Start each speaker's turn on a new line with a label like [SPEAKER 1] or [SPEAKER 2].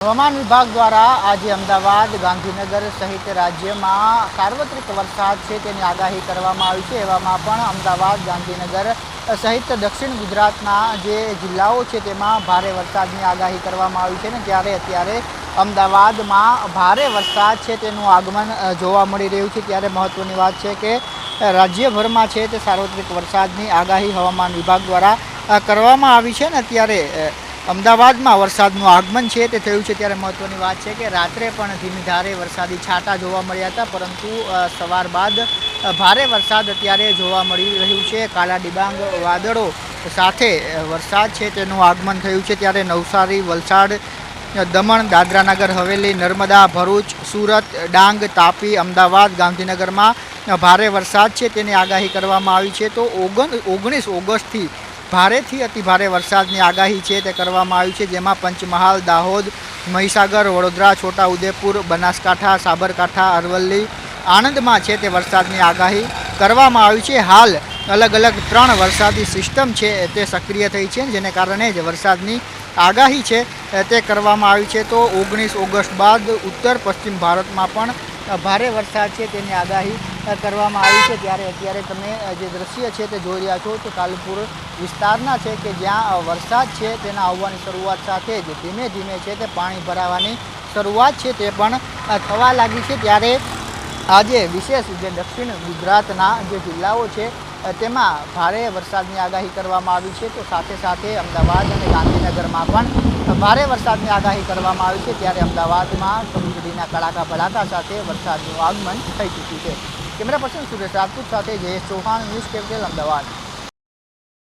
[SPEAKER 1] હવામાન વિભાગ દ્વારા આજે અમદાવાદ, ગાંધીનગર સહિત રાજ્યમાં સાર્વત્રિક વરસાદ છે તેની આગાહી કરવામાં આવી છે। એવામાં પણ અમદાવાદ, ગાંધીનગર સહિત દક્ષિણ ગુજરાતના જે જિલ્લાઓ છે તેમાં ભારે વરસાદની આગાહી કરવામાં આવી છે ને ત્યારે અત્યારે અમદાવાદમાં ભારે વરસાદ છે તેનું આગમન જોવા મળી રહ્યું છે। ત્યારે મહત્વની વાત છે કે રાજ્યભરમાં છે તે સાર્વત્રિક વરસાદની આગાહી હવામાન વિભાગ દ્વારા કરવામાં આવી છે ને ત્યારે અમદાવાદમાં વરસાદનું આગમન છે તે થયું છે। ત્યારે મહત્વની વાત છે કે રાત્રે પણ ધીમી ધારે વરસાદી છાંટા જોવા મળ્યા હતા, પરંતુ સવાર બાદ ભારે વરસાદ અત્યારે જોવા મળી રહ્યું છે। કાળા ડિબાંગ વાદળો સાથે વરસાદ છે તેનું આગમન થયું છે। ત્યારે નવસારી, વલસાડ, દમણ, દાદરાનગર હવેલી, નર્મદા, ભરૂચ, સુરત, ડાંગ, તાપી, અમદાવાદ, ગાંધીનગરમાં ભારે વરસાદ છે તેની આગાહી કરવામાં આવી છે। તો 19 ઓગસ્ટથી ભારેથી અતિ ભારે વરસાદની આગાહી છે તે કરવામાં આવી છે, જેમાં પંચમહાલ, દાહોદ, મહીસાગર, વડોદરા, છોટાઉદેપુર, બનાસકાંઠા, સાબરકાંઠા, અરવલ્લી, આણંદમાં છે તે વરસાદની આગાહી કરવામાં આવી છે। હાલ અલગ અલગ 3 વરસાદી સિસ્ટમ છે તે સક્રિય થઈ છે, જેને કારણે જ વરસાદની આગાહી છે તે કરવામાં આવી છે। તો 19 ઓગસ્ટ બાદ ઉત્તર પશ્ચિમ ભારતમાં પણ ભારે વરસાદ છે તેની આગાહી કરવામાં આવી છે। ત્યારે અત્યારે તમે જે દ્રશ્ય છે તે જોઈ રહ્યા છો તો કાલુપુર વિસ્તારના છે કે જ્યાં વરસાદ છે તેના આવવાની શરૂઆત સાથે જ ધીમે ધીમે છે તે પાણી ભરાવાની શરૂઆત છે તે પણ થવા લાગી છે। ત્યારે આજે વિશેષ જે દક્ષિણ ગુજરાતના જે જિલ્લાઓ છે તેમાં ભારે વરસાદની આગાહી કરવામાં આવી છે। તો સાથે સાથે અમદાવાદ અને ગાંધીનગરમાં પણ ભારે વરસાદની આગાહી કરવામાં આવી છે। ત્યારે અમદાવાદમાં વીજળીના કડાકા ભડાકા સાથે વરસાદનું આગમન થઈ ચૂક્યું છે। કેમેરા પર્સન સુરેશ રાજપૂત સાથે જયેશ ચૌહાણ, ન્યૂઝ કેપિટલ, અમદાવાદ।